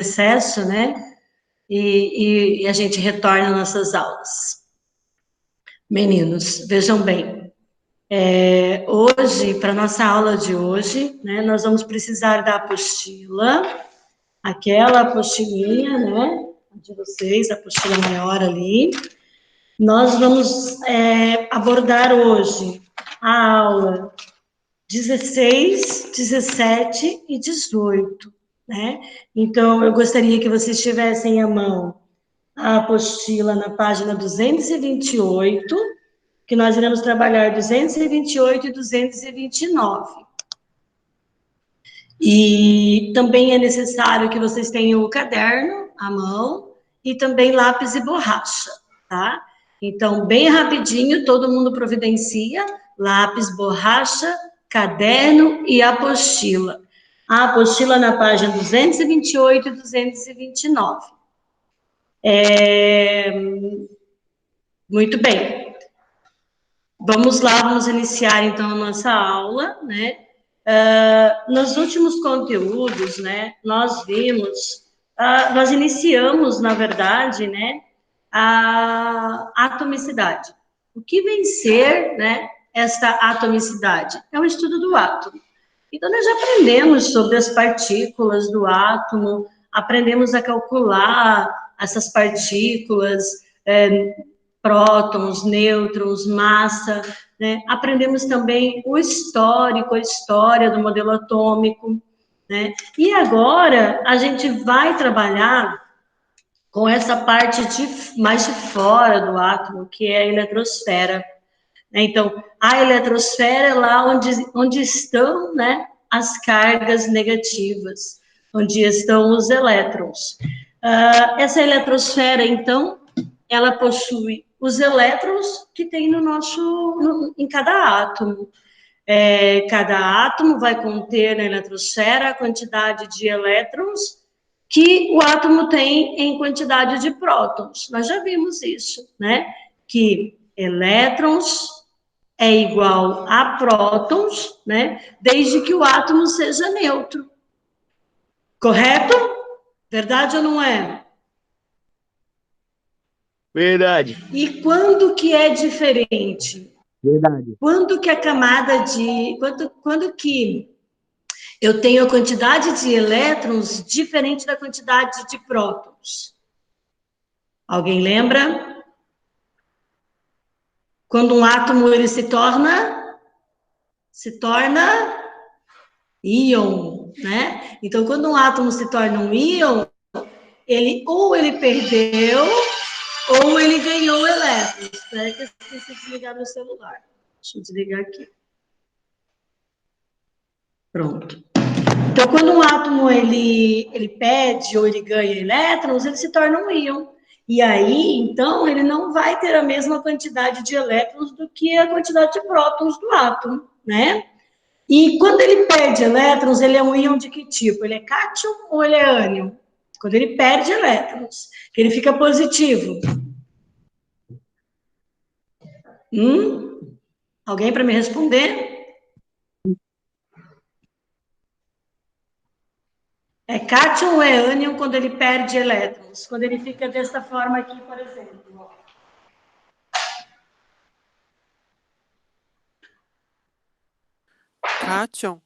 recesso, né? E a gente retorna às nossas aulas. Meninos, vejam bem, hoje, para a nossa aula de hoje, né, nós vamos precisar da apostila, aquela apostilinha, né, de vocês, a apostila maior ali. Nós vamos abordar hoje a aula 16, 17 e 18, né? Então, eu gostaria que vocês tivessem à mão a apostila na página 228, que nós iremos trabalhar 228 e 229. E também é necessário que vocês tenham o caderno à mão e também lápis e borracha, tá? Então, bem rapidinho, todo mundo providencia lápis, borracha, caderno e apostila. A apostila na página 228 e 229. Muito bem. Vamos lá, vamos iniciar, então, a nossa aula, né? Nos últimos conteúdos, né, nós vimos, nós iniciamos, na verdade, né, a atomicidade. O que vem ser, né, esta atomicidade? É o estudo do átomo. Então, nós já aprendemos sobre as partículas do átomo, aprendemos a calcular essas partículas, prótons, nêutrons, massa, né? Aprendemos também o histórico, a história do modelo atômico, né? E agora a gente vai trabalhar com essa parte mais de fora do átomo, que é a eletrosfera. Então, a eletrosfera é lá onde estão, né, as cargas negativas, onde estão os elétrons. Essa eletrosfera, então, ela possui os elétrons que tem em cada átomo. Cada átomo vai conter na eletrosfera a quantidade de elétrons que o átomo tem em quantidade de prótons. Nós já vimos isso, né? Que elétrons é igual a prótons, né? Desde que o átomo seja neutro. Correto? Verdade ou não é? Verdade. E quando que é diferente? Verdade. Quando que a camada de... Quando que eu tenho a quantidade de elétrons diferente da quantidade de prótons? Alguém lembra? Quando um átomo ele se torna íon, né? Então, quando um átomo se torna um íon, ou ele perdeu, ou ele ganhou elétrons. Espera que eu esqueci de desligar meu celular. Deixa eu desligar aqui. Pronto. Então, quando um átomo ele perde ou ele ganha elétrons, ele se torna um íon. E aí, então, ele não vai ter a mesma quantidade de elétrons do que a quantidade de prótons do átomo, né? E quando ele perde elétrons, ele é um íon de que tipo? Ele é cátion ou ele é ânion? Quando ele perde elétrons, que ele fica positivo. Alguém para me responder? É cátion ou é ânion quando ele perde elétrons? Quando ele fica desta forma aqui, por exemplo. Cátion.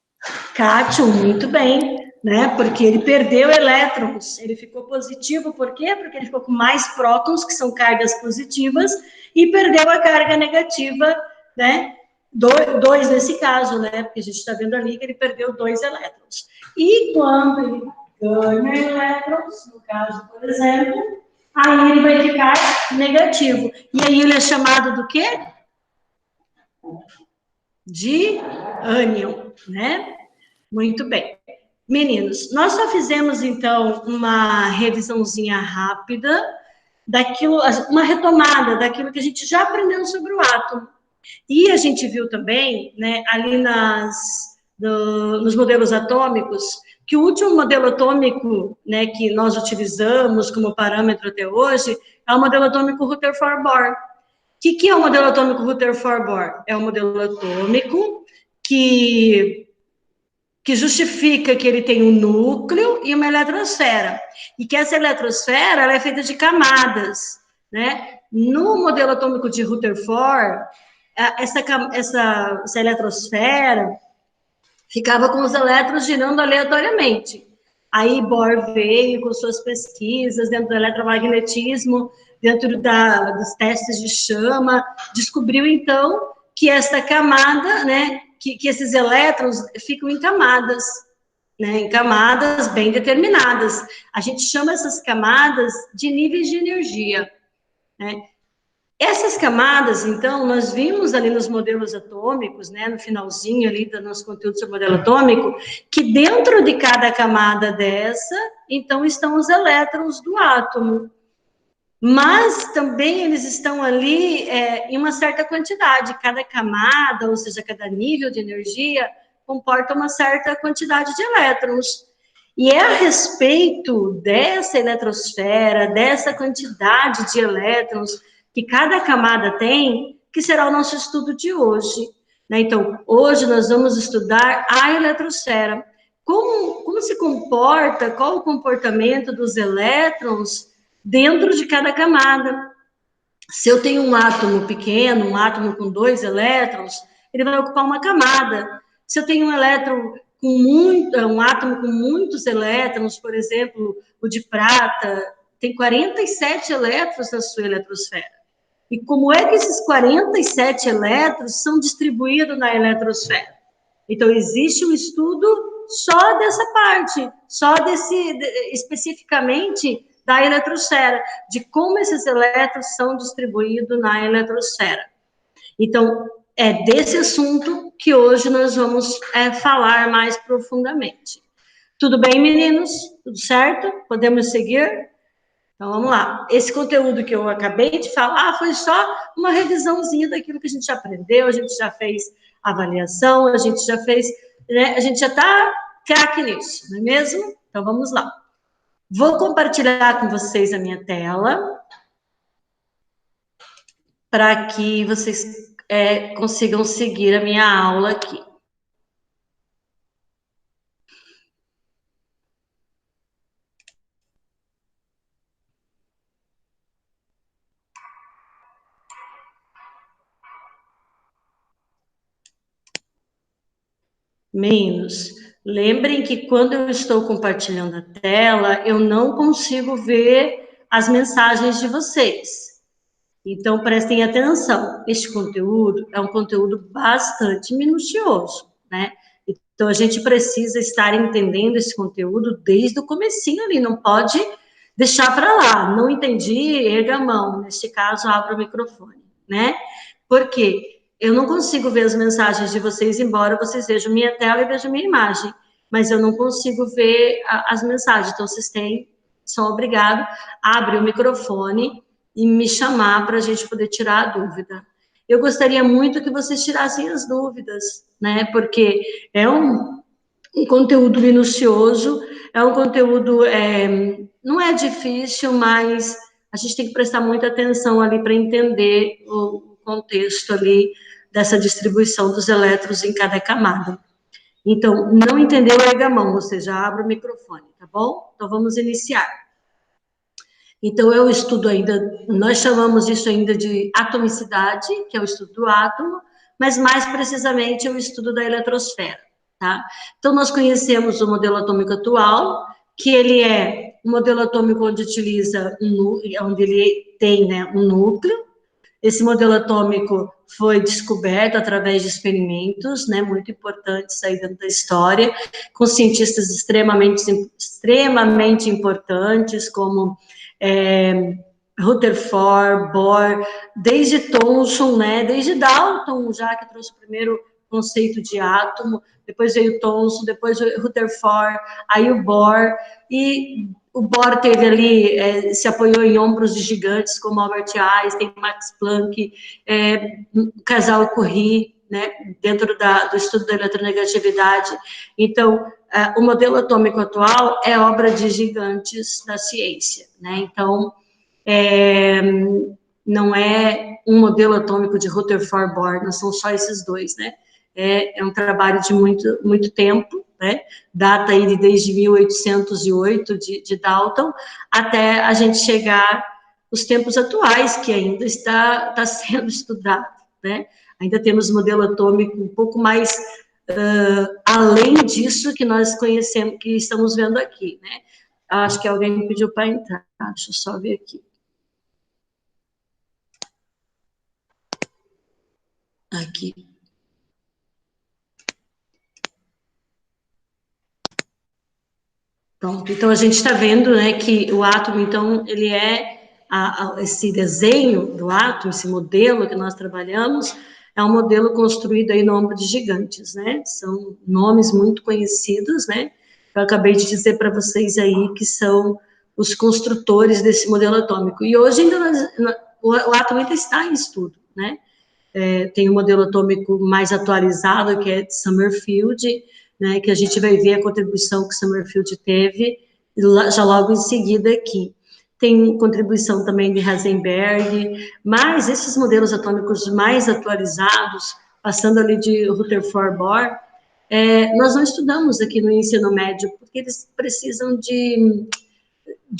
Cátion, muito bem, né? Porque ele perdeu elétrons, ele ficou positivo, por quê? Porque ele ficou com mais prótons, que são cargas positivas, e perdeu a carga negativa, né? Dois nesse caso, né? Porque a gente está vendo ali que ele perdeu 2 elétrons. E quando ele ganha elétrons, no caso, por exemplo, aí ele vai ficar negativo. E aí ele é chamado do quê? De ânion, né? Muito bem. Meninos, nós só fizemos, então, uma revisãozinha rápida daquilo, uma retomada daquilo que a gente já aprendeu sobre o átomo. E a gente viu também, né, ali nos modelos atômicos, que o último modelo atômico, né, que nós utilizamos como parâmetro até hoje é o modelo atômico Rutherford-Bohr. O que é o modelo atômico Rutherford-Bohr? É um modelo atômico que que justifica que ele tem um núcleo e uma eletrosfera, e que essa eletrosfera ela é feita de camadas, né? No modelo atômico de Rutherford, essa eletrosfera ficava com os elétrons girando aleatoriamente. Aí Bohr veio com suas pesquisas dentro do eletromagnetismo, dentro dos testes de chama, descobriu então que essa camada, né, que esses elétrons ficam em camadas, né, em camadas bem determinadas. A gente chama essas camadas de níveis de energia, né? Essas camadas, então, nós vimos ali nos modelos atômicos, né, no finalzinho ali do nosso conteúdo sobre modelo atômico, que dentro de cada camada dessa, então, estão os elétrons do átomo. Mas também eles estão ali em uma certa quantidade. Cada camada, ou seja, cada nível de energia, comporta uma certa quantidade de elétrons. E é a respeito dessa eletrosfera, dessa quantidade de elétrons que cada camada tem, que será o nosso estudo de hoje, né? Então, hoje nós vamos estudar a eletrosfera. Como se comporta, qual o comportamento dos elétrons dentro de cada camada. Se eu tenho um átomo pequeno, um átomo com 2 elétrons, ele vai ocupar uma camada. Se eu tenho um átomo com muitos elétrons, por exemplo, o de prata, tem 47 elétrons na sua eletrosfera. E como é que esses 47 elétrons são distribuídos na eletrosfera? Então, existe um estudo só dessa parte, especificamente da eletrosfera, de como esses elétrons são distribuídos na eletrosfera. Então, é desse assunto que hoje nós vamos falar mais profundamente. Tudo bem, meninos? Tudo certo? Podemos seguir? Então, vamos lá. Esse conteúdo que eu acabei de falar foi só uma revisãozinha daquilo que a gente já aprendeu, a gente já fez avaliação, a gente já fez, né, a gente já está craque nisso, não é mesmo? Então, vamos lá. Vou compartilhar com vocês a minha tela para que vocês consigam seguir a minha aula aqui. Meninos, lembrem que quando eu estou compartilhando a tela, eu não consigo ver as mensagens de vocês. Então, prestem atenção, este conteúdo é um conteúdo bastante minucioso, né? Então, a gente precisa estar entendendo esse conteúdo desde o comecinho ali, não pode deixar para lá. Não entendi, erga a mão. Neste caso, abra o microfone, né? Por quê? Eu não consigo ver as mensagens de vocês, embora vocês vejam minha tela e vejam minha imagem, mas eu não consigo ver as mensagens. Então, vocês são obrigados a abrir o microfone e me chamar para a gente poder tirar a dúvida. Eu gostaria muito que vocês tirassem as dúvidas, né? Porque é um conteúdo minucioso, é um conteúdo, não é difícil, mas a gente tem que prestar muita atenção ali para entender o contexto ali dessa distribuição dos elétrons em cada camada. Então, não entendeu, erga a mão, ou seja, abre o microfone, tá bom? Então, vamos iniciar. Então, eu estudo ainda, nós chamamos isso ainda de atomicidade, que é o estudo do átomo, mas mais precisamente é o estudo da eletrosfera, tá? Então, nós conhecemos o modelo atômico atual, que ele é um modelo atômico onde utiliza onde ele tem, né, um núcleo. Esse modelo atômico foi descoberto através de experimentos, né, muito importantes aí dentro da história, com cientistas extremamente importantes, como Rutherford, Bohr, desde Thomson, né, desde Dalton, já que trouxe o primeiro conceito de átomo, depois veio Thomson, depois veio Rutherford, aí o Bohr, e o Bohr teve ali, se apoiou em ombros de gigantes como Albert Einstein, Max Planck, o casal Curie, né, dentro do estudo da eletronegatividade. Então, o modelo atômico atual é obra de gigantes da ciência, né? Então, não é um modelo atômico de Rutherford Bohr, não são só esses dois, né? é um trabalho de muito tempo, né? Data aí desde 1808 de Dalton, até a gente chegar os tempos atuais, que ainda está sendo estudado, né? Ainda temos modelo atômico um pouco mais além disso que nós conhecemos, que estamos vendo aqui, né? Acho que alguém me pediu para entrar, deixa eu só ver aqui. Aqui. Pronto, então a gente está vendo, né, que o átomo, então, ele esse desenho do átomo, esse modelo que nós trabalhamos, é um modelo construído aí no ombro de gigantes, né? São nomes muito conhecidos, né? Eu acabei de dizer para vocês aí que são os construtores desse modelo atômico. E hoje ainda o átomo ainda está em estudo, né? Tem um modelo atômico mais atualizado, que é de Summerfield, né, que a gente vai ver a contribuição que Summerfield teve, já logo em seguida aqui. Tem contribuição também de Heisenberg, mas esses modelos atômicos mais atualizados, passando ali de Rutherford Bohr, nós não estudamos aqui no ensino médio, porque eles precisam de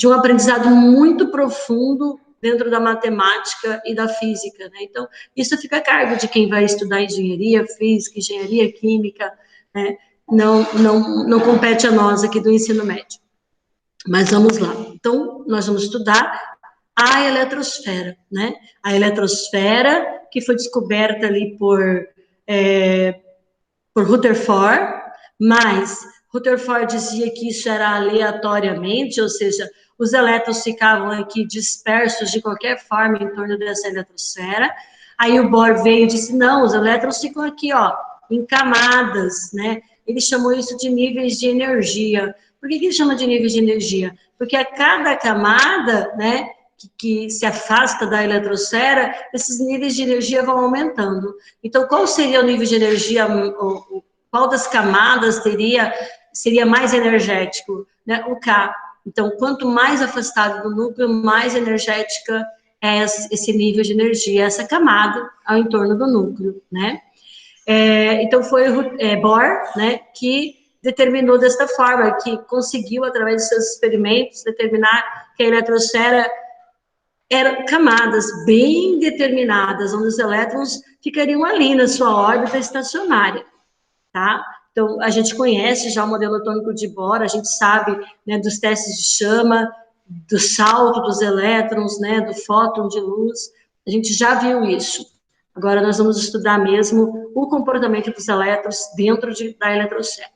um aprendizado muito profundo dentro da matemática e da física, né? Então, isso fica a cargo de quem vai estudar engenharia física, engenharia química, né? Não compete a nós aqui do ensino médio. Mas vamos lá. Então, nós vamos estudar a eletrosfera, né? A eletrosfera que foi descoberta ali por Rutherford, mas Rutherford dizia que isso era aleatoriamente, ou seja, os elétrons ficavam aqui dispersos de qualquer forma em torno dessa eletrosfera. Aí o Bohr veio e disse, não, os elétrons ficam aqui, ó, em camadas, né? Ele chamou isso de níveis de energia. Por que ele chama de níveis de energia? Porque a cada camada, né, que se afasta da eletrosfera, esses níveis de energia vão aumentando. Então, qual seria o nível de energia, qual das camadas seria mais energético? Né? O K. Então, quanto mais afastado do núcleo, mais energética é esse nível de energia, essa camada ao entorno do núcleo, né? Então, foi Bohr, né, que determinou desta forma, que conseguiu, através de seus experimentos, determinar que a eletrosfera eram camadas bem determinadas, onde os elétrons ficariam ali na sua órbita estacionária, tá? Então, a gente conhece já o modelo atômico de Bohr, a gente sabe, né, dos testes de chama, do salto dos elétrons, né, do fóton de luz, a gente já viu isso. Agora, nós vamos estudar mesmo o comportamento dos elétrons dentro da eletrosfera.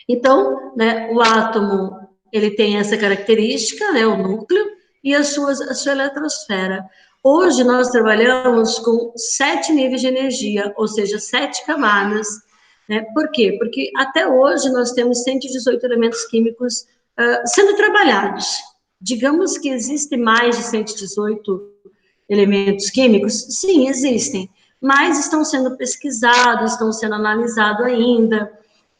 Então, né, o átomo, ele tem essa característica, né, o núcleo, e a sua eletrosfera. Hoje, nós trabalhamos com 7 níveis de energia, ou seja, 7 camadas. Né? Por quê? Porque até hoje nós temos 118 elementos químicos sendo trabalhados. Digamos que existem mais de 118 elementos químicos? Sim, existem, mas estão sendo pesquisados, estão sendo analisados ainda,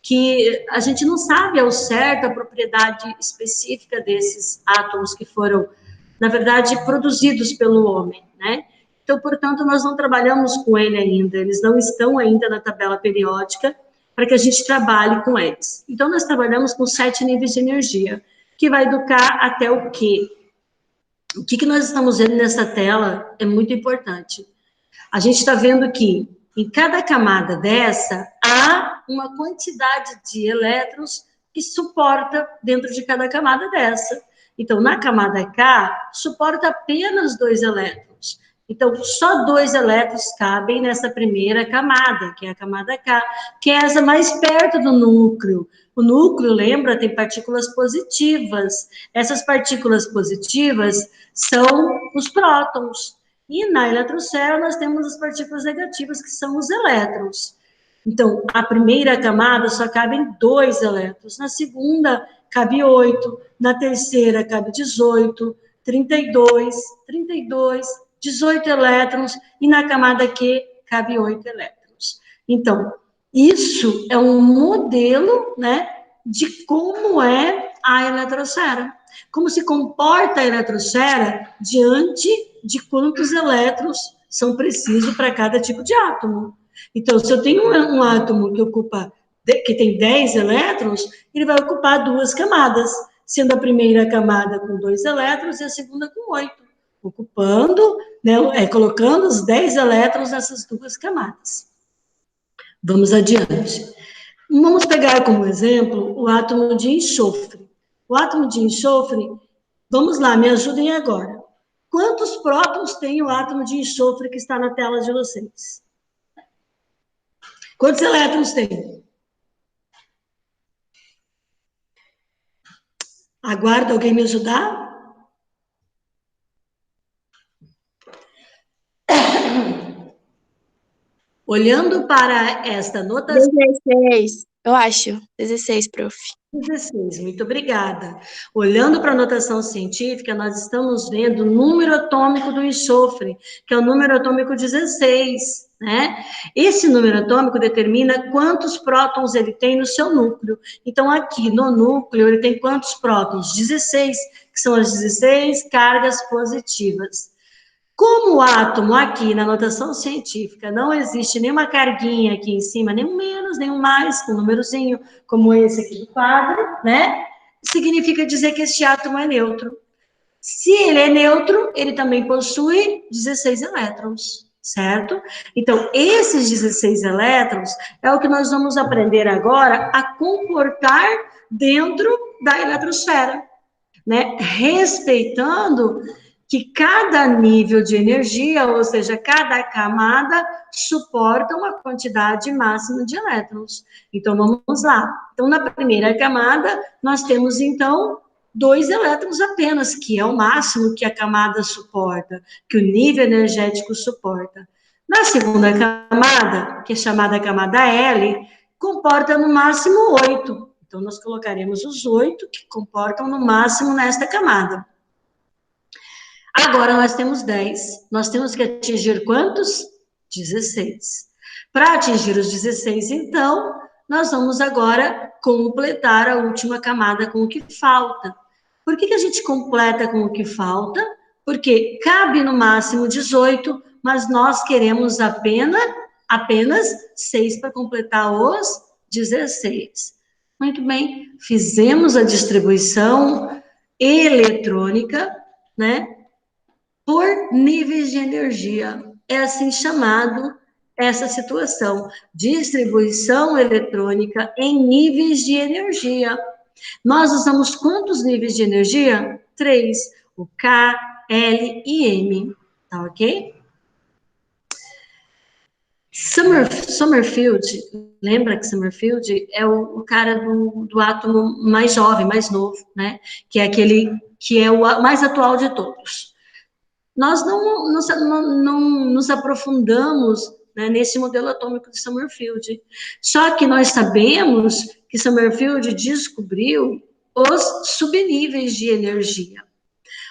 que a gente não sabe ao certo a propriedade específica desses átomos que foram, na verdade, produzidos pelo homem, né? Então, portanto, nós não trabalhamos com ele ainda, eles não estão ainda na tabela periódica para que a gente trabalhe com eles. Então, nós trabalhamos com 7 níveis de energia, que vai educar até o quê? O que nós estamos vendo nessa tela é muito importante. A gente está vendo que em cada camada dessa há uma quantidade de elétrons que suporta dentro de cada camada dessa. Então, na camada K, suporta apenas 2 elétrons. Então, só 2 elétrons cabem nessa primeira camada, que é a camada K, que é essa mais perto do núcleo. O núcleo, lembra, tem partículas positivas. Essas partículas positivas são os prótons. E na eletrosfera nós temos as partículas negativas, que são os elétrons. Então, a primeira camada só cabem 2 elétrons, na segunda cabe 8, na terceira cabe 18, 32, 18 elétrons, e na camada Q cabe 8 elétrons. Então, isso é um modelo, né, de como é a eletrosfera. Como se comporta a eletrosfera diante de quantos elétrons são precisos para cada tipo de átomo. Então, se eu tenho um átomo que tem 10 elétrons, ele vai ocupar 2 camadas, sendo a primeira camada com 2 elétrons e a segunda com 8, ocupando, né, colocando os 10 elétrons nessas 2 camadas. Vamos adiante. Vamos pegar como exemplo o átomo de enxofre. O átomo de enxofre, vamos lá, me ajudem agora. Quantos prótons tem o átomo de enxofre que está na tela de vocês? Quantos elétrons tem? Aguardo alguém me ajudar? Olhando para esta notação... 16, eu acho. 16, prof. 16, muito obrigada. Olhando para a notação científica, nós estamos vendo o número atômico do enxofre, que é o número atômico 16, né? Esse número atômico determina quantos prótons ele tem no seu núcleo. Então, aqui no núcleo, ele tem quantos prótons? 16, que são as 16 cargas positivas. Como o átomo aqui na notação científica não existe nenhuma carguinha aqui em cima, nem um menos, nem um mais, um númerozinho como esse aqui do quadro, né? Significa dizer que este átomo é neutro. Se ele é neutro, ele também possui 16 elétrons, certo? Então, esses 16 elétrons é o que nós vamos aprender agora a comportar dentro da eletrosfera, né? Respeitando que cada nível de energia, ou seja, cada camada, suporta uma quantidade máxima de elétrons. Então, vamos lá. Então, na primeira camada, nós temos, então, 2 elétrons apenas, que é o máximo que a camada suporta, que o nível energético suporta. Na segunda camada, que é chamada camada L, comporta no máximo 8. Então, nós colocaremos os 8 que comportam no máximo nesta camada. Agora nós temos 10. Nós temos que atingir quantos? 16. Para atingir os 16, então, nós vamos agora completar a última camada com o que falta. Por que a gente completa com o que falta? Porque cabe no máximo 18, mas nós queremos apenas 6 para completar os 16. Muito bem, fizemos a distribuição eletrônica, né? Por níveis de energia. É assim chamado essa situação, distribuição eletrônica em níveis de energia. Nós usamos quantos níveis de energia? 3, o K, L e M, tá ok? Sommerfeld, lembra que Sommerfeld é o cara do átomo mais jovem, mais novo, né? Que é aquele que é o mais atual de todos. Nós não nos aprofundamos, né, nesse modelo atômico de Sommerfeld. Só que nós sabemos que Sommerfeld descobriu os subníveis de energia.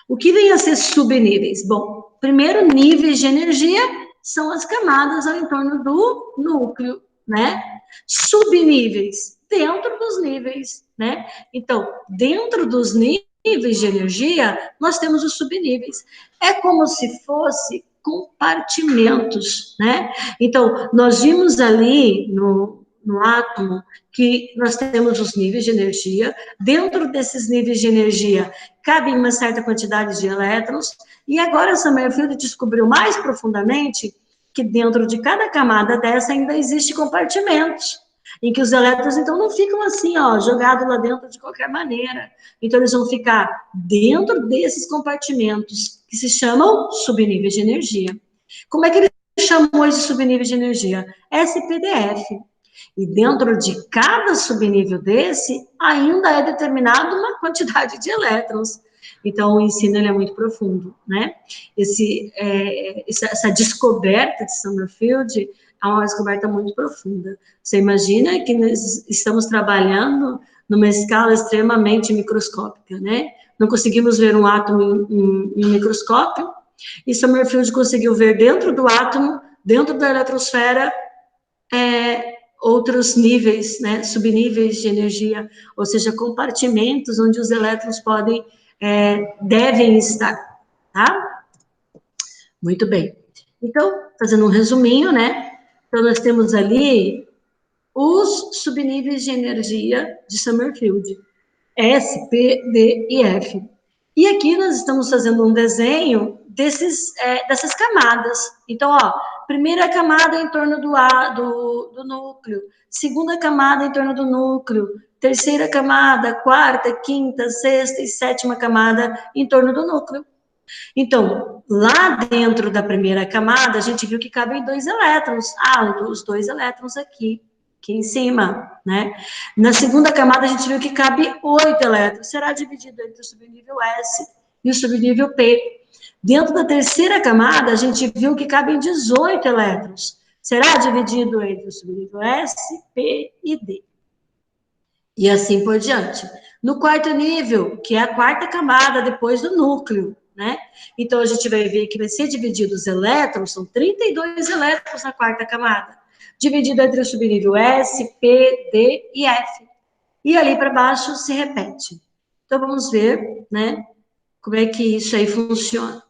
O que vem a ser subníveis? Bom, primeiro, níveis de energia são as camadas ao entorno do núcleo, né? Subníveis, dentro dos níveis, né? Então, dentro dos níveis de energia, nós temos os subníveis. É como se fosse compartimentos, né? Então, nós vimos ali no átomo que nós temos os níveis de energia. Dentro desses níveis de energia, cabe uma certa quantidade de elétrons, e agora Sommerfeld descobriu mais profundamente que dentro de cada camada dessa ainda existe compartimentos, em que os elétrons, então, não ficam assim, ó, jogados lá dentro de qualquer maneira. Então, eles vão ficar dentro desses compartimentos, que se chamam subníveis de energia. Como é que ele chamou esse subnível de energia? SPDF. E dentro de cada subnível desse, ainda é determinada uma quantidade de elétrons. Então, o ensino ele é muito profundo, né? Essa descoberta de Sommerfeld é uma descoberta muito profunda. Você imagina que nós estamos trabalhando numa escala extremamente microscópica, né? Não conseguimos ver um átomo em um microscópio, e Sommerfeld conseguiu ver dentro do átomo, dentro da eletrosfera, outros níveis, né, subníveis de energia, ou seja, compartimentos onde os elétrons devem estar, tá? Muito bem. Então, fazendo um resuminho, né, Então, nós temos ali os subníveis de energia de Summerfield, S, P, D e F. E aqui nós estamos fazendo um desenho dessas camadas. Então, ó, primeira camada em torno do núcleo, segunda camada em torno do núcleo, terceira camada, quarta, quinta, sexta e sétima camada em torno do núcleo. Então, lá dentro da primeira camada, a gente viu que cabem 2 elétrons. Os 2 elétrons aqui em cima, né? Na segunda camada, a gente viu que cabe 8 elétrons. Será dividido entre o subnível S e o subnível P. Dentro da terceira camada, a gente viu que cabem 18 elétrons. Será dividido entre o subnível S, P e D. E assim por diante. No quarto nível, que é a quarta camada depois do núcleo, né? Então, a gente vai ver que vai ser dividido os elétrons, são 32 elétrons na quarta camada, dividido entre o subnível S, P, D e F. E ali para baixo se repete. Então, vamos ver, né, como é que isso aí funciona.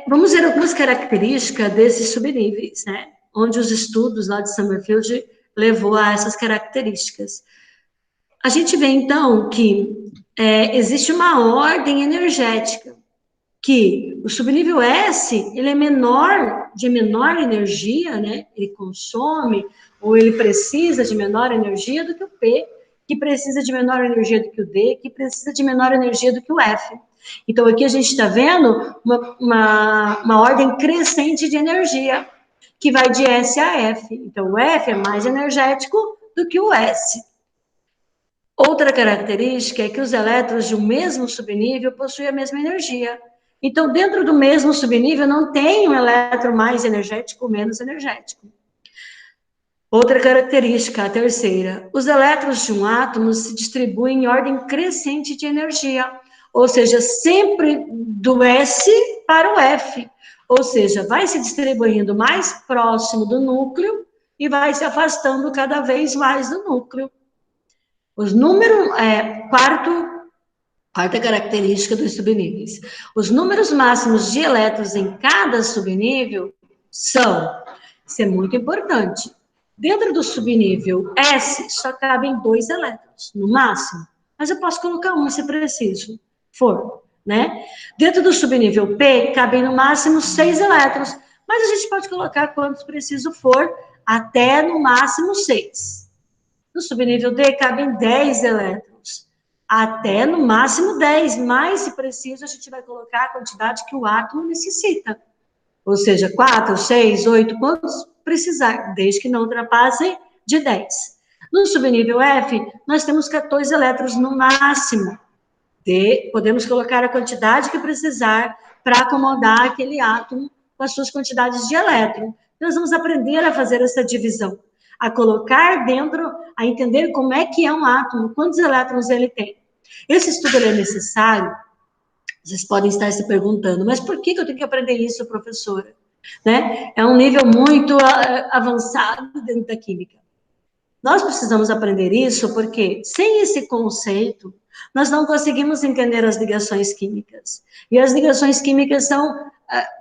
Vamos ver algumas características desses subníveis, né, onde os estudos lá de Summerfield levou a essas características. A gente vê, então, que existe uma ordem energética, que o subnível S, ele é de menor energia, né? Ele consome, ou ele precisa de menor energia do que o P, que precisa de menor energia do que o D, que precisa de menor energia do que o F. Então, aqui a gente está vendo uma ordem crescente de energia, que vai de S a F. Então, o F é mais energético do que o S. Outra característica é que os elétrons de um mesmo subnível possuem a mesma energia. Então, dentro do mesmo subnível, não tem um elétron mais energético ou menos energético. Outra característica, a terceira, os elétrons de um átomo se distribuem em ordem crescente de energia, ou seja, sempre do S para o F, ou seja, vai se distribuindo mais próximo do núcleo e vai se afastando cada vez mais do núcleo. Os números, quarta característica dos subníveis. Os números máximos de elétrons em cada subnível são, isso é muito importante, dentro do subnível S só cabem 2 elétrons, no máximo, mas eu posso colocar um se preciso for, né? Dentro do subnível P cabem no máximo 6 elétrons, mas a gente pode colocar quantos preciso for, até no máximo 6. No subnível D, cabem 10 elétrons, até no máximo 10, mas se preciso, a gente vai colocar a quantidade que o átomo necessita. Ou seja, 4, 6, 8, quantos precisar, desde que não ultrapassem de 10. No subnível F, nós temos 14 elétrons no máximo. Podemos colocar a quantidade que precisar para acomodar aquele átomo com as suas quantidades de elétron. Nós vamos aprender a fazer essa divisão, a colocar dentro, a entender como é que é um átomo, quantos elétrons ele tem. Esse estudo é necessário, vocês podem estar se perguntando, mas por que eu tenho que aprender isso, professora? Né? É um nível muito avançado dentro da química. Nós precisamos aprender isso porque, sem esse conceito, nós não conseguimos entender as ligações químicas. E as ligações químicas são,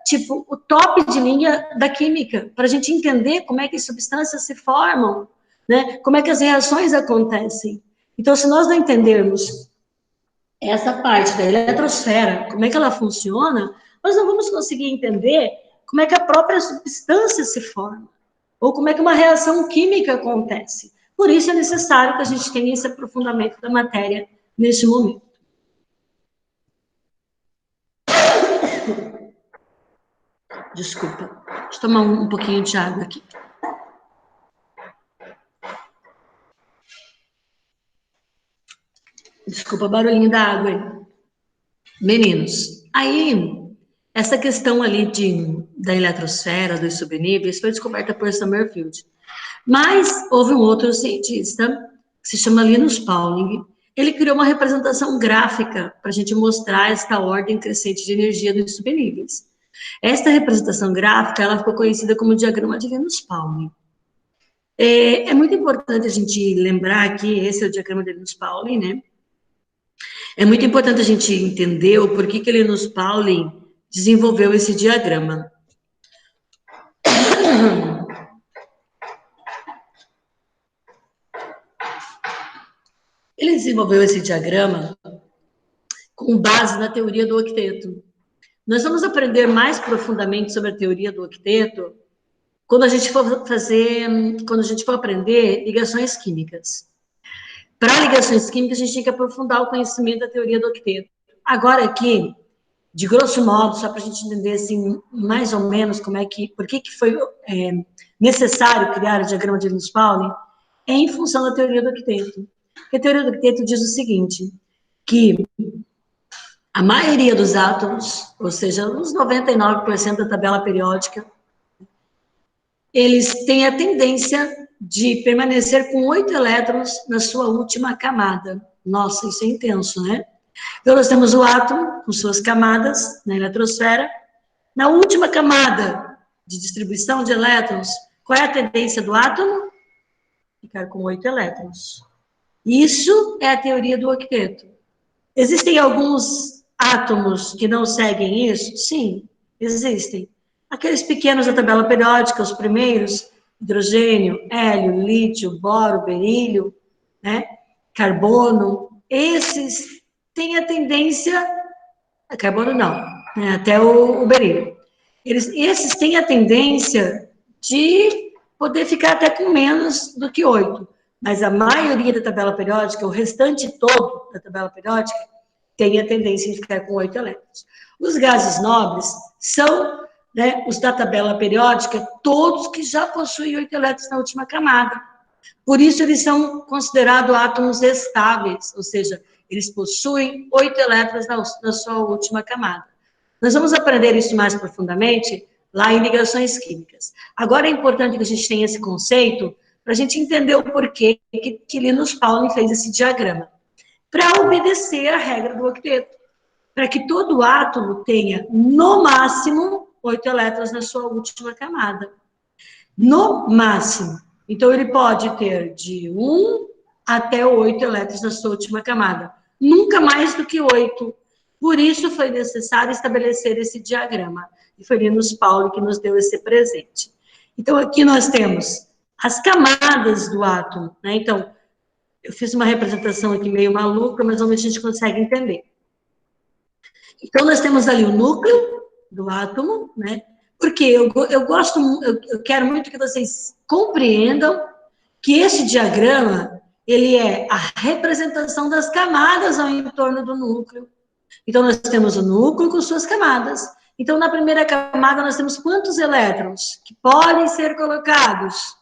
tipo, o top de linha da química, para a gente entender como é que as substâncias se formam, né? Como é que as reações acontecem. Então, se nós não entendermos essa parte da eletrosfera, como é que ela funciona, nós não vamos conseguir entender como é que a própria substância se forma, ou como é que uma reação química acontece. Por isso é necessário que a gente tenha esse aprofundamento da matéria neste momento. Desculpa, deixa eu tomar um pouquinho de água aqui. Desculpa o barulhinho da água aí. Meninos, aí, essa questão ali da eletrosfera, dos subníveis, foi descoberta por Summerfield. Mas houve um outro cientista, que se chama Linus Pauling, ele criou uma representação gráfica para a gente mostrar esta ordem crescente de energia dos subníveis. Esta representação gráfica, ela ficou conhecida como diagrama de Linus Pauling. É muito importante a gente lembrar que esse é o diagrama de Linus Pauling, né? É muito importante a gente entender o porquê que Linus Pauling desenvolveu esse diagrama. Ele desenvolveu esse diagrama com base na teoria do octeto. Nós vamos aprender mais profundamente sobre a teoria do octeto quando a gente for aprender ligações químicas. Para ligações químicas, a gente tem que aprofundar o conhecimento da teoria do octeto. Agora aqui, de grosso modo, só para a gente entender assim, mais ou menos por que foi necessário criar o diagrama de Linus-Pauling, é em função da teoria do octeto. A teoria do octeto diz o seguinte, que a maioria dos átomos, ou seja, uns 99% da tabela periódica, eles têm a tendência de permanecer com 8 elétrons na sua última camada. Nossa, isso é intenso, né? Então, nós temos o átomo com suas camadas na eletrosfera. Na última camada de distribuição de elétrons, qual é a tendência do átomo? Ficar com 8 elétrons. Isso é a teoria do octeto. Existem alguns átomos que não seguem isso? Sim, existem. Aqueles pequenos da tabela periódica, os primeiros, hidrogênio, hélio, lítio, boro, berílio, né? Carbono, esses têm a tendência, carbono não, né? Até o berílio. Esses têm a tendência de poder ficar até com menos do que 8, mas a maioria da tabela periódica, o restante todo da tabela periódica, tem a tendência de ficar com 8 elétrons. Os gases nobres são, né, os da tabela periódica, todos que já possuem 8 elétrons na última camada. Por isso, eles são considerados átomos estáveis, ou seja, eles possuem 8 elétrons na sua última camada. Nós vamos aprender isso mais profundamente lá em ligações químicas. Agora, é importante que a gente tenha esse conceito para a gente entender o porquê que Linus Pauling fez esse diagrama. Para obedecer a regra do octeto, para que todo átomo tenha, no máximo, 8 elétrons na sua última camada. No máximo. Então, ele pode ter de 1 até 8 elétrons na sua última camada. Nunca mais do que 8. Por isso, foi necessário estabelecer esse diagrama. E foi Linus Pauling que nos deu esse presente. Então, aqui nós temos as camadas do átomo, né? Então, eu fiz uma representação aqui meio maluca, mas vamos ver se a gente consegue entender. Então, nós temos ali o núcleo do átomo, né? Porque eu quero muito que vocês compreendam que esse diagrama, ele é a representação das camadas ao entorno do núcleo. Então, nós temos o núcleo com suas camadas. Então, na primeira camada, nós temos quantos elétrons que podem ser colocados?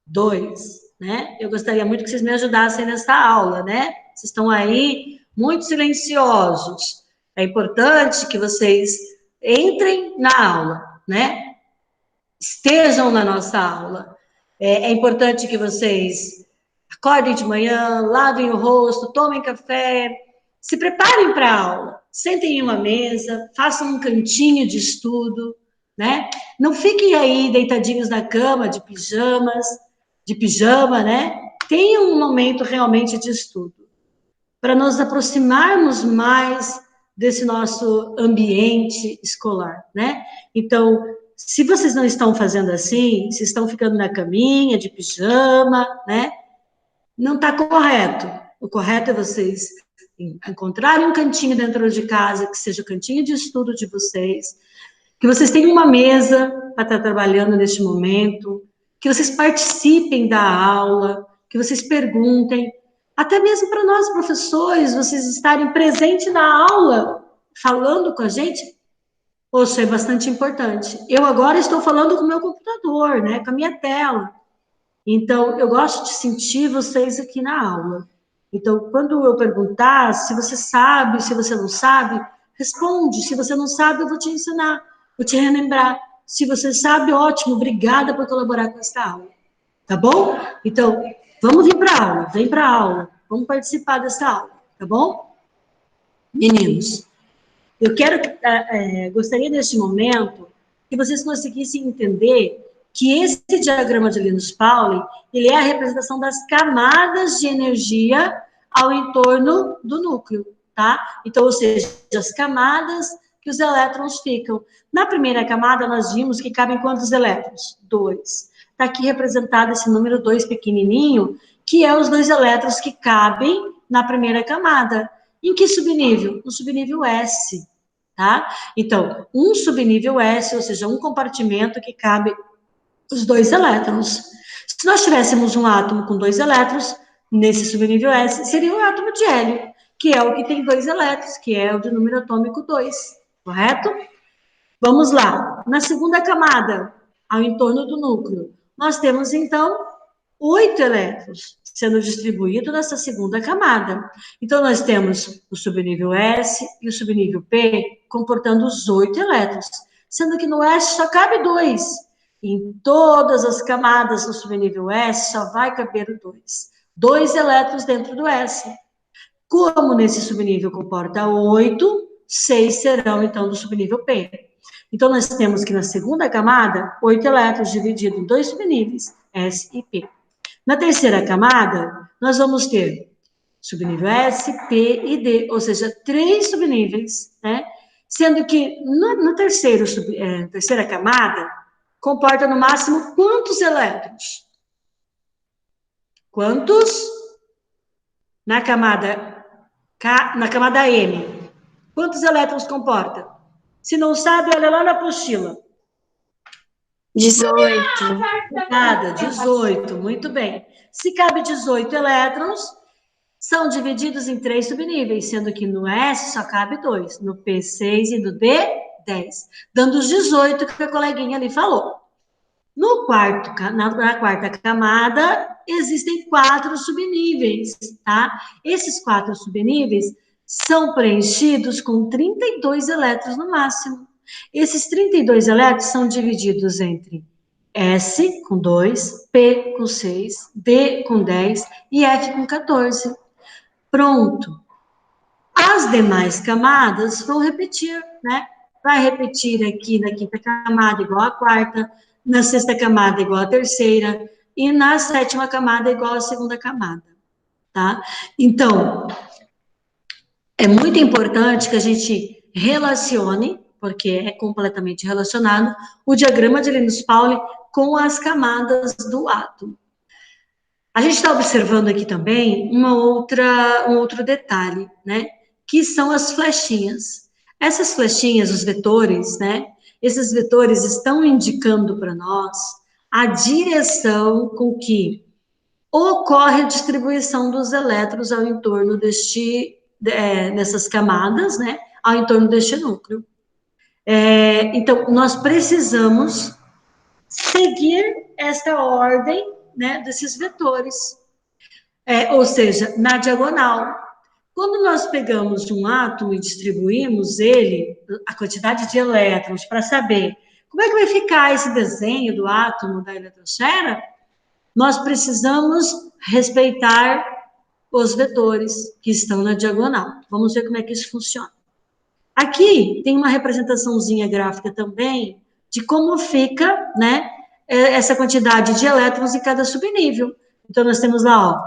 2, né? Eu gostaria muito que vocês me ajudassem nessa aula, né? Vocês estão aí muito silenciosos. É importante que vocês entrem na aula, né? Estejam na nossa aula. É importante que vocês acordem de manhã, lavem o rosto, tomem café, se preparem para a aula, sentem em uma mesa, façam um cantinho de estudo, né? Não fiquem aí deitadinhos na cama, de pijama, né? Tenham um momento realmente de estudo, para nos aproximarmos mais desse nosso ambiente escolar, né? Então, se vocês não estão fazendo assim, se estão ficando na caminha, de pijama, né? Não está correto. O correto é vocês encontrarem um cantinho dentro de casa, que seja o cantinho de estudo de vocês, que vocês tenham uma mesa para estar trabalhando neste momento, que vocês participem da aula, que vocês perguntem, até mesmo para nós, professores, vocês estarem presentes na aula, falando com a gente, poxa, é bastante importante. Eu agora estou falando com o meu computador, né, com a minha tela. Então, eu gosto de sentir vocês aqui na aula. Então, quando eu perguntar se você sabe, se você não sabe, responde. Se você não sabe, eu vou te ensinar, vou te relembrar. Se você sabe, ótimo, obrigada por colaborar com essa aula. Tá bom? Então, vamos vir para a aula, vem para a aula. Vamos participar dessa aula, tá bom? Meninos, eu gostaria neste momento que vocês conseguissem entender que esse diagrama de Linus Pauling, ele é a representação das camadas de energia ao entorno do núcleo, tá? Então, ou seja, as camadas que os elétrons ficam. Na primeira camada, nós vimos que cabem quantos elétrons? 2. Está aqui representado esse número 2 pequenininho, que é os 2 elétrons que cabem na primeira camada. Em que subnível? No subnível S, tá? Então, um subnível S, ou seja, um compartimento que cabe os 2 elétrons. Se nós tivéssemos um átomo com 2 elétrons, nesse subnível S, seria o átomo de hélio, que é o que tem 2 elétrons, que é o de número atômico 2, correto? Vamos lá. Na segunda camada, ao entorno do núcleo, nós temos, então, 8 elétrons sendo distribuídos nessa segunda camada. Então, nós temos o subnível S e o subnível P comportando os 8 elétrons, sendo que no S só cabe 2. Em todas as camadas do subnível S só vai caber 2. 2 elétrons dentro do S. Como nesse subnível comporta 8, 6 serão, então, do subnível P. Então, nós temos que na segunda camada, 8 elétrons divididos em 2 subníveis, S e P. Na terceira camada, nós vamos ter subnível S, P e D, ou seja, 3 subníveis, né? Sendo que no terceira camada, comporta no máximo quantos elétrons? Quantos? Na camada M. Quantos elétrons comporta? Se não sabe, olha lá na apostila. 18. Nada, 18, muito bem. Se cabe 18 elétrons, são divididos em 3 subníveis, sendo que no S só cabe 2, no P 6 e no D 10, dando os 18 que a coleguinha ali falou. Na quarta camada, existem 4 subníveis, tá? Esses 4 subníveis são preenchidos com 32 elétrons no máximo. Esses 32 elétrons são divididos entre S com 2, P com 6, D com 10 e F com 14. Pronto. As demais camadas vão repetir, né? Vai repetir aqui na quinta camada igual à quarta, na sexta camada igual à terceira, e na sétima camada igual à segunda camada, tá? Então, é muito importante que a gente relacione, porque é completamente relacionado, o diagrama de Linus-Pauling com as camadas do átomo. A gente está observando aqui também um outro detalhe, né? Que são as flechinhas. Essas flechinhas, os vetores, né? Esses vetores estão indicando para nós a direção com que ocorre a distribuição dos elétrons ao entorno dessas camadas, né? Ao entorno deste núcleo. Então, nós precisamos seguir esta ordem, né, desses vetores. Ou seja, na diagonal. Quando nós pegamos um átomo e distribuímos ele, a quantidade de elétrons, para saber como é que vai ficar esse desenho do átomo da eletrosfera, nós precisamos respeitar os vetores que estão na diagonal. Vamos ver como é que isso funciona. Aqui tem uma representaçãozinha gráfica também de como fica, né, essa quantidade de elétrons em cada subnível. Então, nós temos lá, ó,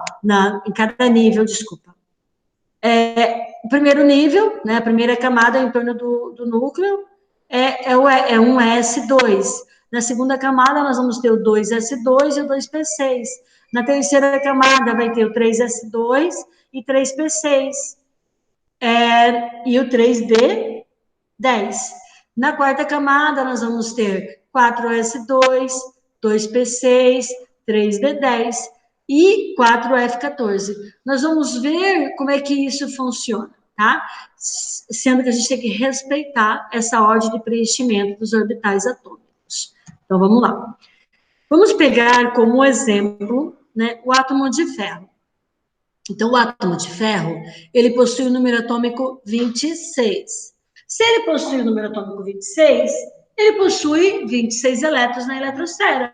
em cada nível, desculpa. O primeiro nível, né, a primeira camada em torno do núcleo, é um S2. Na segunda camada, nós vamos ter o 2S2 e o 2P6. Na terceira camada, vai ter o 3S2 e 3P6. E o 3D10. Na quarta camada, nós vamos ter 4S2, 2P6, 3D10 e 4F14. Nós vamos ver como é que isso funciona, tá? Sendo que a gente tem que respeitar essa ordem de preenchimento dos orbitais atômicos. Então, vamos lá. Vamos pegar como exemplo, né, o átomo de ferro. Então, o átomo de ferro, ele possui o número atômico 26. Se ele possui o número atômico 26, ele possui 26 elétrons na eletrosfera.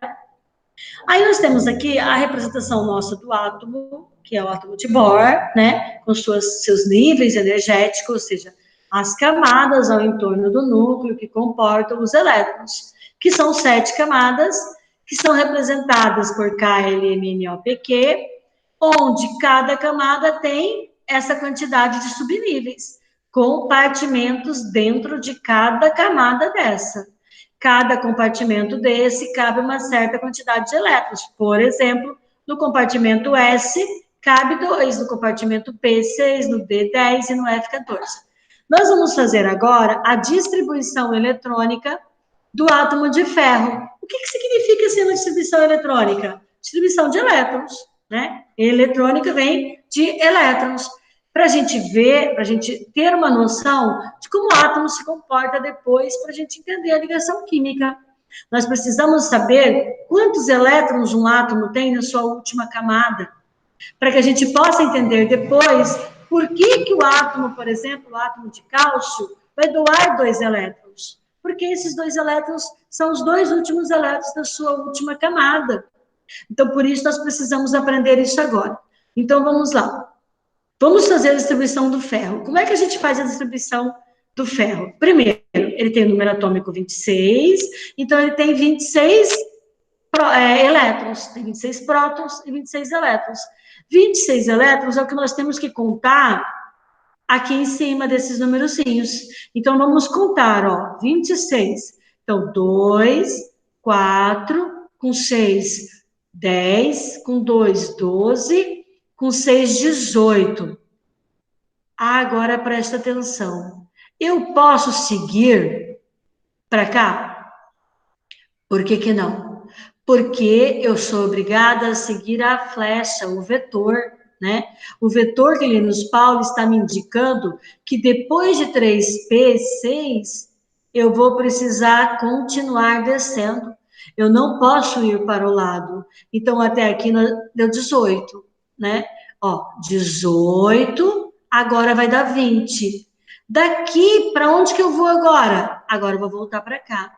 Aí nós temos aqui a representação nossa do átomo, que é o átomo de Bohr, né, com seus níveis energéticos, ou seja, as camadas ao entorno do núcleo que comportam os elétrons, que são 7 camadas, que são representadas por KLMNOPQ, onde cada camada tem essa quantidade de subníveis, compartimentos dentro de cada camada dessa. Cada compartimento desse cabe uma certa quantidade de elétrons. Por exemplo, No compartimento S, cabe 2, no compartimento P, 6, no D, 10 e no F, 14. Nós vamos fazer agora a distribuição eletrônica do átomo de ferro. O que significa ser uma distribuição eletrônica? Distribuição de elétrons, né? Eletrônica vem de elétrons. Para a gente ver, para a gente ter uma noção de como o átomo se comporta depois, para a gente entender a ligação química. Nós precisamos saber quantos elétrons um átomo tem na sua última camada, para que a gente possa entender depois por que o átomo, por exemplo, o átomo de cálcio, vai doar 2 elétrons. Porque esses 2 elétrons são os 2 últimos elétrons da sua última camada. Então, por isso, nós precisamos aprender isso agora. Então, vamos lá. Vamos fazer a distribuição do ferro. Como é que a gente faz a distribuição do ferro? Primeiro, ele tem o número atômico 26, então ele tem 26 elétrons, tem 26 prótons e 26 elétrons. 26 elétrons é o que nós temos que contar aqui em cima desses numerozinhos. Então, vamos contar, ó, 26. Então, 2, 4, com 6, 10, com 2, 12, com 6, 18. Agora, presta atenção. Eu posso seguir para cá? Por que não? Porque eu sou obrigada a seguir a flecha, o vetor, né? O vetor que Linus Pauling está me indicando que depois de 3P, 6, eu vou precisar continuar descendo. Eu não posso ir para o lado. Então, até aqui deu 18, né? Ó, 18, agora vai dar 20. Daqui, para onde que eu vou agora? Agora eu vou voltar para cá.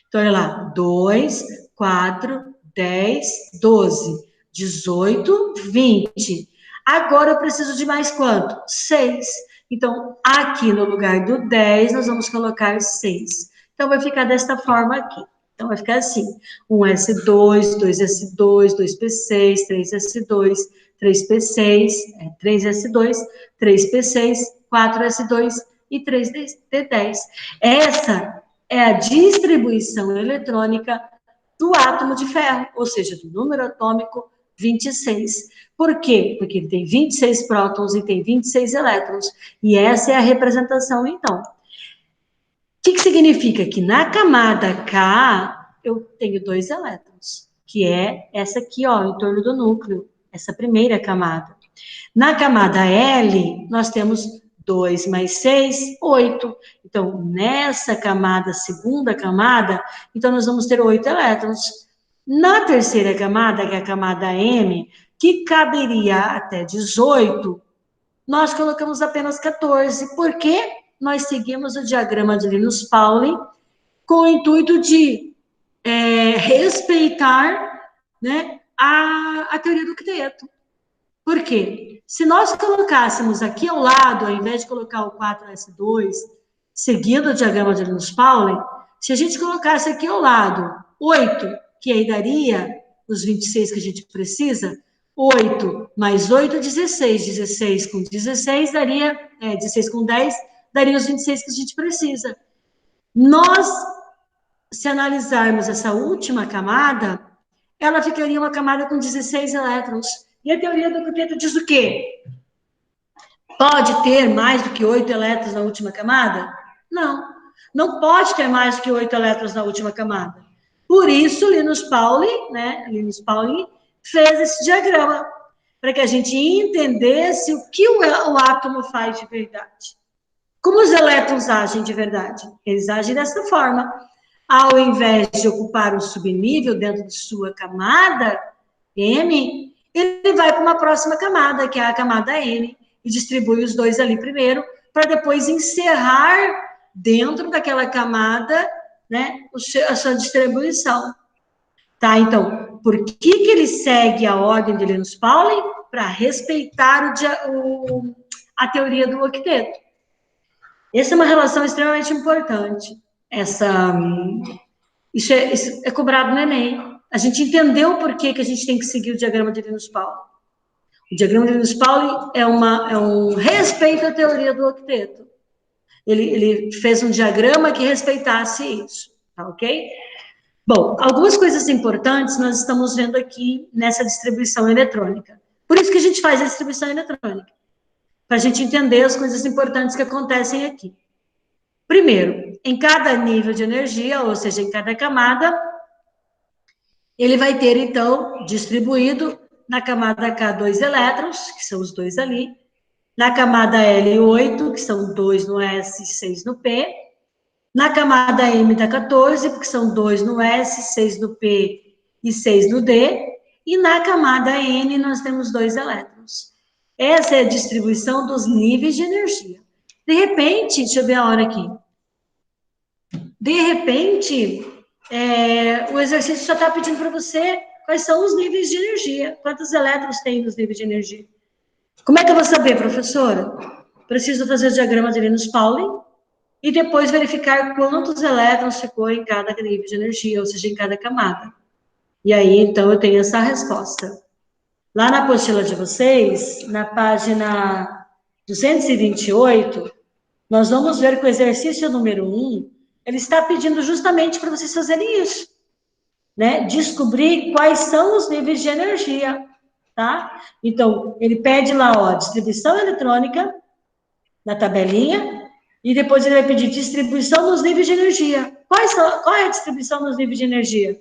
Então, olha lá, 2, 4, 10, 12, 18, 20. Agora eu preciso de mais quanto? 6. Então, aqui no lugar do 10, nós vamos colocar 6. Então, vai ficar desta forma aqui. Então, vai ficar assim, 1S2, 2S2, 2P6, 3S2, 3P6, 3S2, 3P6, 4S2 e 3D10. Essa é a distribuição eletrônica do átomo de ferro, ou seja, do número atômico 26. Por quê? Porque ele tem 26 prótons e tem 26 elétrons. E essa é a representação, então. O que significa? Que na camada K, eu tenho 2 elétrons, que é essa aqui, ó, em torno do núcleo, essa primeira camada. Na camada L, nós temos 2 mais 6, 8. Então, nessa camada, segunda camada, então nós vamos ter 8 elétrons. Na terceira camada, que é a camada M, que caberia até 18, nós colocamos apenas 14. Por quê? Nós seguimos o diagrama de Linus Pauling com o intuito de respeitar, né, a teoria do octeto. Por quê? Se nós colocássemos aqui ao lado, ao invés de colocar o 4S2, seguindo o diagrama de Linus Pauling, se a gente colocasse aqui ao lado 8, que aí daria os 26 que a gente precisa, 8 mais 8, 16. 16 com 16 daria, 16 com 10, daria os 26 que a gente precisa. Nós, se analisarmos essa última camada, ela ficaria uma camada com 16 elétrons. E a teoria do octeto diz o quê? Pode ter mais do que 8 elétrons na última camada? Não. Não pode ter mais do que 8 elétrons na última camada. Por isso, Linus Pauling, né, fez esse diagrama, para que a gente entendesse o que o átomo faz de verdade. Como os elétrons agem de verdade? Eles agem dessa forma. Ao invés de ocupar um subnível dentro de sua camada, M, ele vai para uma próxima camada, que é a camada N, e distribui os 2 ali primeiro, para depois encerrar dentro daquela camada, né, a sua distribuição. Tá, então, por que ele segue a ordem de Linus Pauling? Para respeitar a teoria do octeto. Essa é uma relação extremamente importante. Isso é cobrado no Enem. A gente entendeu por que a gente tem que seguir o diagrama de Linus Pauling. O diagrama de Linus Pauling é um respeito à teoria do octeto. Ele fez um diagrama que respeitasse isso, tá ok? Bom, algumas coisas importantes nós estamos vendo aqui nessa distribuição eletrônica. Por isso que a gente faz a distribuição eletrônica, para a gente entender as coisas importantes que acontecem aqui. Primeiro, em cada nível de energia, ou seja, em cada camada, ele vai ter, então, distribuído na camada K 2 elétrons, que são os dois ali, na camada L8, que são 2 no S e 6 no P, na camada M dá 14, porque são 2 no S, 6 no P e 6 no D, e na camada N nós temos 2 elétrons. Essa é a distribuição dos níveis de energia. De repente, deixa eu ver a hora aqui. De repente, o exercício só está pedindo para você quais são os níveis de energia, quantos elétrons tem nos níveis de energia. Como é que eu vou saber, professora? Preciso fazer o diagrama de Linus-Pauling e depois verificar quantos elétrons ficou em cada nível de energia, ou seja, em cada camada. E aí, então, eu tenho essa resposta. Lá na apostila de vocês, na página 228, nós vamos ver que o exercício número 1, ele está pedindo justamente para vocês fazerem isso, né? Descobrir quais são os níveis de energia, tá? Então, ele pede lá, ó, distribuição eletrônica, na tabelinha, e depois ele vai pedir distribuição nos níveis de energia. Qual é a distribuição nos níveis de energia?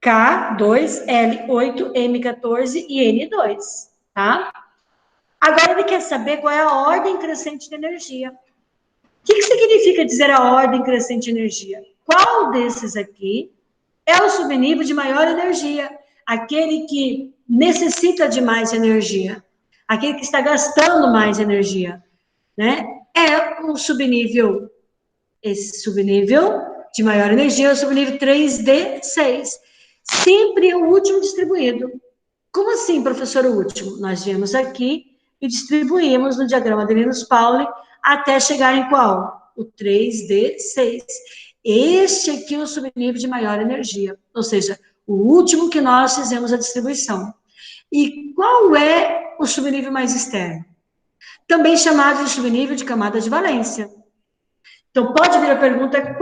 K2, L8, M14 e N2, tá? Agora ele quer saber qual é a ordem crescente de energia. O que significa dizer a ordem crescente de energia? Qual desses aqui é o subnível de maior energia? Aquele que necessita de mais energia. Aquele que está gastando mais energia, né? É o subnível, esse subnível de maior energia é o subnível 3D6. Sempre o último distribuído. Como assim, professor, o último? Nós viemos aqui e distribuímos no diagrama de Linus-Pauling até chegar em qual? O 3D6. Este aqui é o subnível de maior energia, ou seja, o último que nós fizemos a distribuição. E qual é o subnível mais externo? Também chamado de subnível de camada de valência. Então, pode vir a pergunta,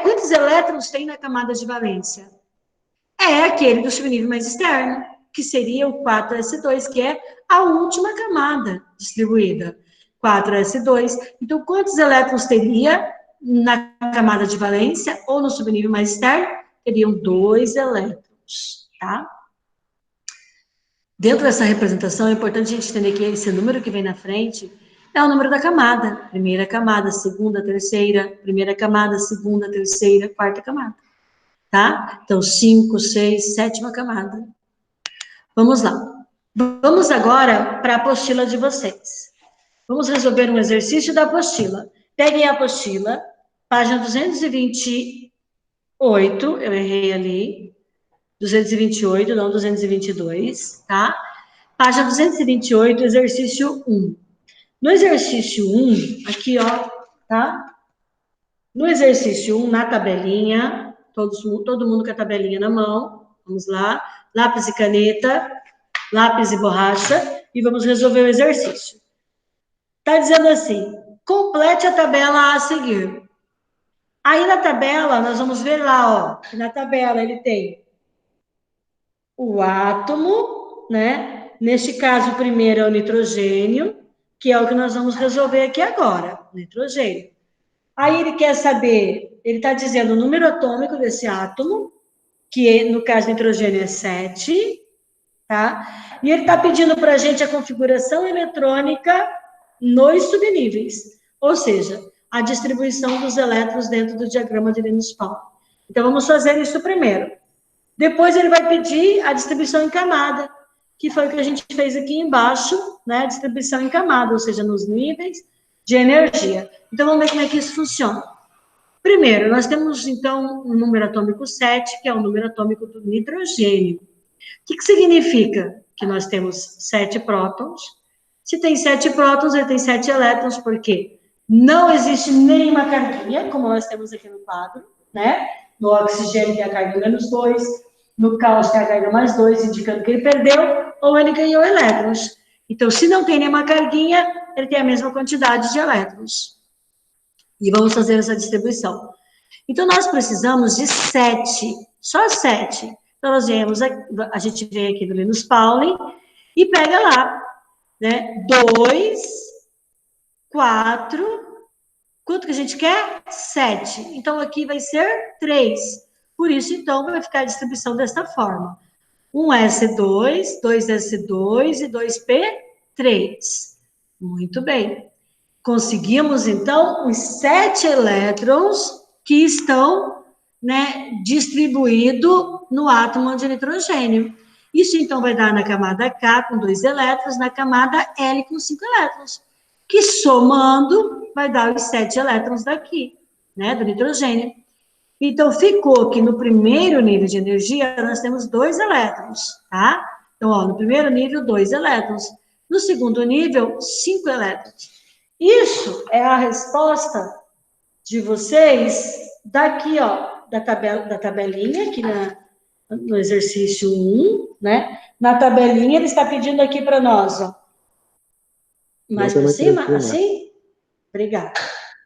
quantos elétrons tem na camada de valência? É aquele do subnível mais externo, que seria o 4s2, que é a última camada distribuída. 4s2. Então, quantos elétrons teria na camada de valência ou no subnível mais externo? Teriam 2 elétrons, tá? Dentro dessa representação, é importante a gente entender que esse número que vem na frente é o número da camada. Primeira camada, segunda, terceira, primeira camada, segunda, terceira, quarta camada. Tá? Então, 5, 6, sétima camada. Vamos lá. Vamos agora para a apostila de vocês. Vamos resolver um exercício da apostila. Peguem a apostila, página 228, eu errei ali, 228, não 222, tá? Página 228, exercício 1. No exercício 1, aqui, ó, tá? No exercício 1, na tabelinha, todo mundo com a tabelinha na mão, vamos lá, lápis e caneta, lápis e borracha, e vamos resolver o exercício. Tá dizendo assim, complete a tabela a seguir. Aí na tabela, nós vamos ver lá, ó, que na tabela ele tem o átomo, né? Neste caso, o primeiro é o nitrogênio, que é o que nós vamos resolver aqui agora, nitrogênio. Aí ele quer saber, ele está dizendo o número atômico desse átomo, que no caso do nitrogênio é 7, tá? E ele está pedindo para a gente a configuração eletrônica nos subníveis, ou seja, a distribuição dos elétrons dentro do diagrama de Linus-Pauling. Então, vamos fazer isso primeiro. Depois ele vai pedir a distribuição em camada, que foi o que a gente fez aqui embaixo, né? A distribuição em camada, ou seja, nos níveis de energia. Então, vamos ver como é que isso funciona. Primeiro, nós temos, então, o número atômico 7, que é o número atômico do nitrogênio. O que significa? Que nós temos 7 prótons. Se tem 7 prótons, ele tem 7 elétrons, porque não existe nenhuma carguinha, como nós temos aqui no quadro, né? No oxigênio tem a carga menos 2, no cálcio tem a carga mais 2, indicando que ele perdeu ou ele ganhou elétrons. Então, se não tem nenhuma carguinha, ele tem a mesma quantidade de elétrons. E vamos fazer essa distribuição. Então, nós precisamos de 7, só 7. Então, a gente vem aqui do Linus Pauling e pega lá, né? 2, 4, quanto que a gente quer? 7. Então, aqui vai ser 3. Por isso, então, vai ficar a distribuição desta forma. 1s2, 2s2 e 2p3. Muito bem. Conseguimos, então, os 7 elétrons que estão, né, distribuídos no átomo de nitrogênio. Isso, então, vai dar na camada K com 2 elétrons, na camada L com 5 elétrons, que somando vai dar os 7 elétrons daqui, né, do nitrogênio. Então, ficou que no primeiro nível de energia, nós temos 2 elétrons, tá? Então, ó, no primeiro nível, 2 elétrons. No segundo nível, 5 elétrons. Isso é a resposta de vocês daqui, ó, da tabelinha, aqui no exercício 1, né? Na tabelinha, ele está pedindo aqui para nós, ó. Mais por cima, assim? Obrigada.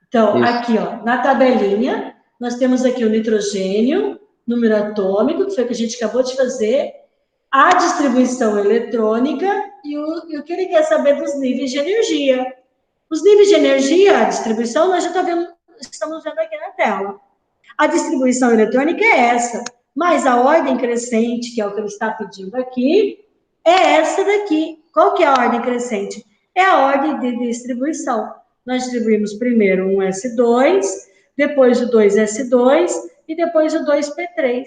Então, isso. Aqui, ó, na tabelinha, nós temos aqui o nitrogênio, número atômico, que foi o que a gente acabou de fazer, a distribuição eletrônica e o que ele quer saber dos níveis de energia. Os níveis de energia, a distribuição, nós já estamos vendo aqui na tela. A distribuição eletrônica é essa, mas a ordem crescente, que é o que ele está pedindo aqui, é essa daqui. Qual que é a ordem crescente? É a ordem de distribuição. Nós distribuímos primeiro um S2, depois o 2S2 e depois o 2P3.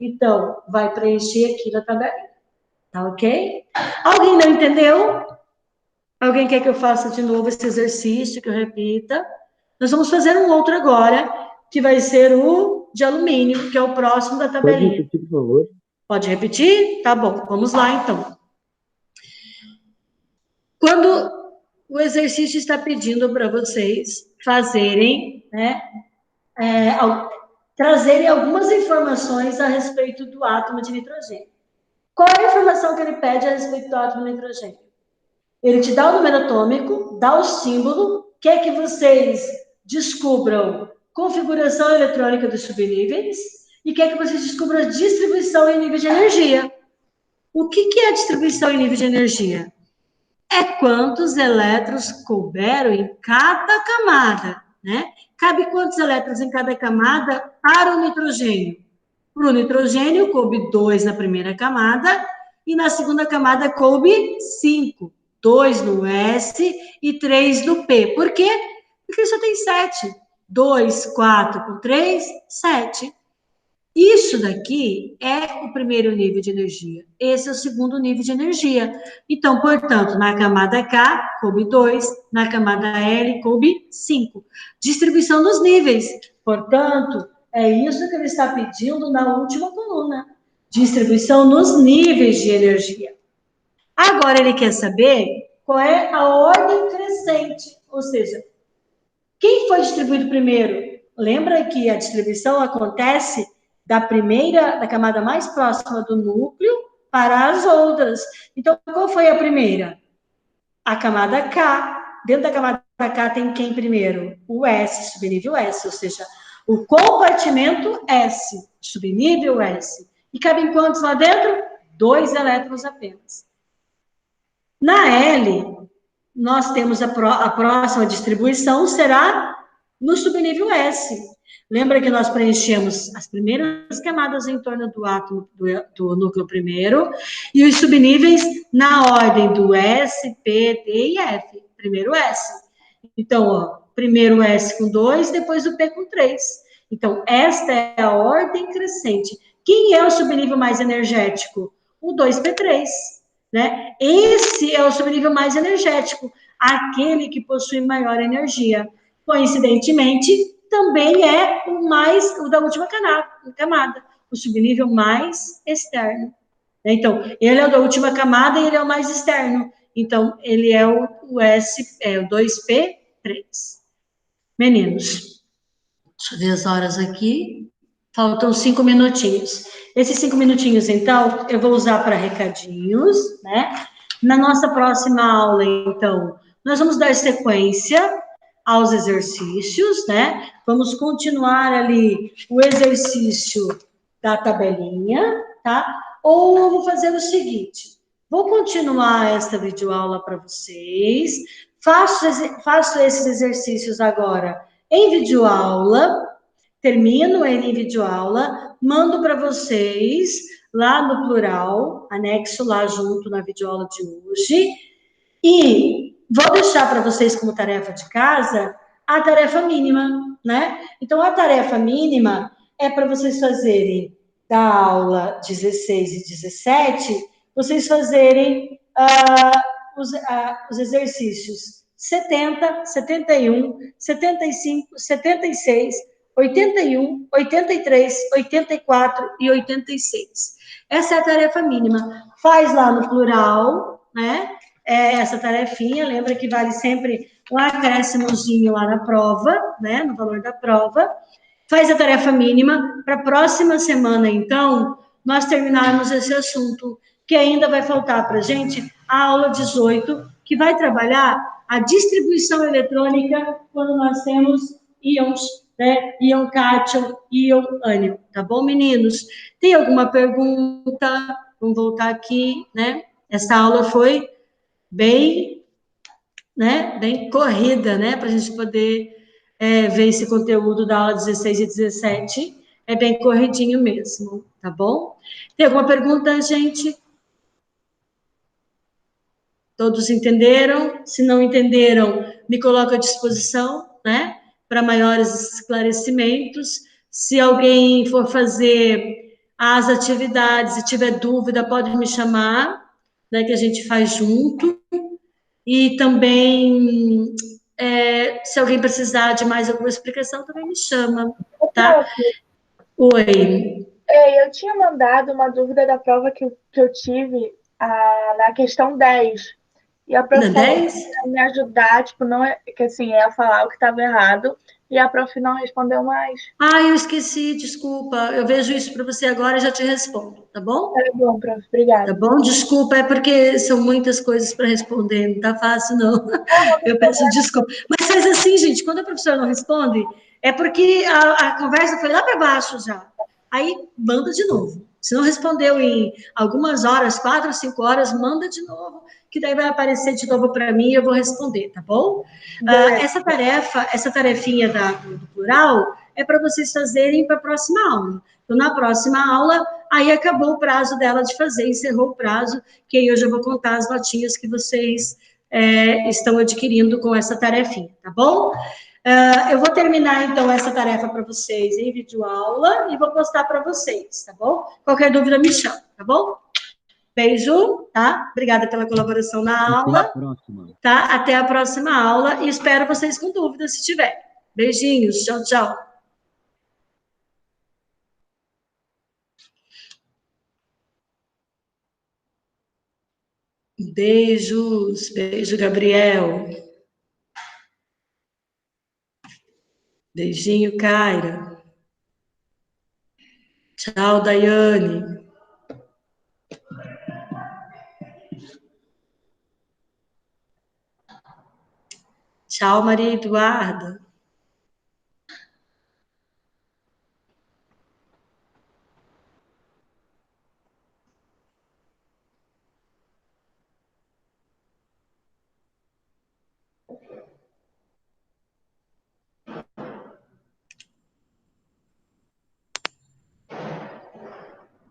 Então, vai preencher aqui na tabelinha. Tá ok? Alguém não entendeu? Alguém quer que eu faça de novo esse exercício, que eu repita? Nós vamos fazer um outro agora, que vai ser o de alumínio, que é o próximo da tabelinha. Pode repetir, por favor? Pode repetir? Tá bom, vamos lá, então. Quando o exercício está pedindo para vocês fazerem, né, trazerem algumas informações a respeito do átomo de nitrogênio. Qual é a informação que ele pede a respeito do átomo de nitrogênio? Ele te dá o número atômico, dá o símbolo, quer que vocês descubram configuração eletrônica dos subníveis e quer que vocês descubram a distribuição em nível de energia. O que é a distribuição em nível de energia? É quantos elétrons couberam em cada camada, né? Cabe quantos elétrons em cada camada para o nitrogênio? Para o nitrogênio, coube 2 na primeira camada e na segunda camada coube 5. 2 no S e 3 no P. Por quê? Porque ele só tem 7. 2, 4 com 3, 7. Isso daqui é o primeiro nível de energia. Esse é o segundo nível de energia. Então, portanto, na camada K, coube 2, na camada L, coube 5. Distribuição dos níveis. Portanto, é isso que ele está pedindo na última coluna. Distribuição nos níveis de energia. Agora, ele quer saber qual é a ordem crescente. Ou seja, quem foi distribuído primeiro? Lembra que a distribuição acontece da camada mais próxima do núcleo para as outras. Então, qual foi a primeira? A camada K. Dentro da camada K tem quem primeiro? O S, subnível S, ou seja, o compartimento S, subnível S. E cabem quantos lá dentro? 2 elétrons apenas. Na L, nós temos a próxima distribuição, será no subnível S. Lembra que nós preenchemos as primeiras camadas em torno do átomo do núcleo primeiro, e os subníveis na ordem do S, P, D e F. Primeiro S. Então, ó, primeiro S com 2, depois o P com 3. Então, esta é a ordem crescente. Quem é o subnível mais energético? O 2P3. Né? Esse é o subnível mais energético, aquele que possui maior energia. Coincidentemente, também é o da última camada, o subnível mais externo. Então, ele é o da última camada e ele é o mais externo. Então, ele é o 2P3. Meninos, deixa eu ver as horas aqui. Faltam 5 minutinhos. Esses 5 minutinhos, então, eu vou usar para recadinhos, né? Na nossa próxima aula, então, nós vamos dar sequência aos exercícios, né? Vamos continuar ali o exercício da tabelinha, tá? Ou eu vou fazer o seguinte, vou continuar esta videoaula para vocês, faço esses exercícios agora em videoaula, termino ele em videoaula, mando para vocês lá no plural, anexo lá junto na videoaula de hoje, e vou deixar para vocês como tarefa de casa a tarefa mínima, né? Então, a tarefa mínima é para vocês fazerem da aula 16 e 17, vocês fazerem os exercícios 70, 71, 75, 76, 81, 83, 84 e 86. Essa é a tarefa mínima. Faz lá no plural, né? Essa tarefinha, lembra que vale sempre um acréscimozinho lá na prova, né? No valor da prova. Faz a tarefa mínima. Para a próxima semana, então, nós terminarmos esse assunto, que ainda vai faltar para a gente a aula 18, que vai trabalhar a distribuição eletrônica quando nós temos íons, né? Íon cátion, íon ânion. Tá bom, meninos? Tem alguma pergunta? Vamos voltar aqui, né? Essa aula foi bem, né, bem corrida, né, para a gente poder ver esse conteúdo da aula 16 e 17, é bem corridinho mesmo, tá bom? Tem alguma pergunta, gente? Todos entenderam? Se não entenderam, me coloco à disposição, né, para maiores esclarecimentos. Se alguém for fazer as atividades e tiver dúvida, pode me chamar, né, que a gente faz junto. E também, se alguém precisar de mais alguma explicação, também me chama, tá? Oi. Eu tinha mandado uma dúvida da prova que eu tive na questão 10. E a prof Na falou 10? para me ajudar, tipo, não é, que assim, ia falar o que estava errado, e a prof não respondeu mais. Ah, eu esqueci, desculpa. Eu vejo isso para você agora e já te respondo, tá bom? Tá bom, prof, Tá obrigada. bom? Desculpa, é porque são muitas coisas para responder, não tá fácil, não. Eu peço desculpa. Mas faz assim, gente, quando a professora não responde, é porque a conversa foi lá para baixo já. Aí, manda de novo. Se não respondeu em algumas horas, 4 ou 5 horas, manda de novo, que daí vai aparecer de novo para mim e eu vou responder, tá bom? Essa tarefinha do plural, é para vocês fazerem para a próxima aula. Então, na próxima aula, aí acabou o prazo dela de fazer, encerrou o prazo, que aí eu já vou contar as notinhas que vocês estão adquirindo com essa tarefinha, tá bom? Eu vou terminar, então, essa tarefa para vocês em videoaula e vou postar para vocês, tá bom? Qualquer dúvida, me chama, tá bom? Beijo, tá? Obrigada pela colaboração na aula. Até a próxima. Tá? Até a próxima aula e espero vocês com dúvidas, se tiver. Beijinhos, tchau, tchau. Beijos, beijo, Gabriel. Beijinho, Kaira. Tchau, Daiane. Tchau, Maria Eduarda.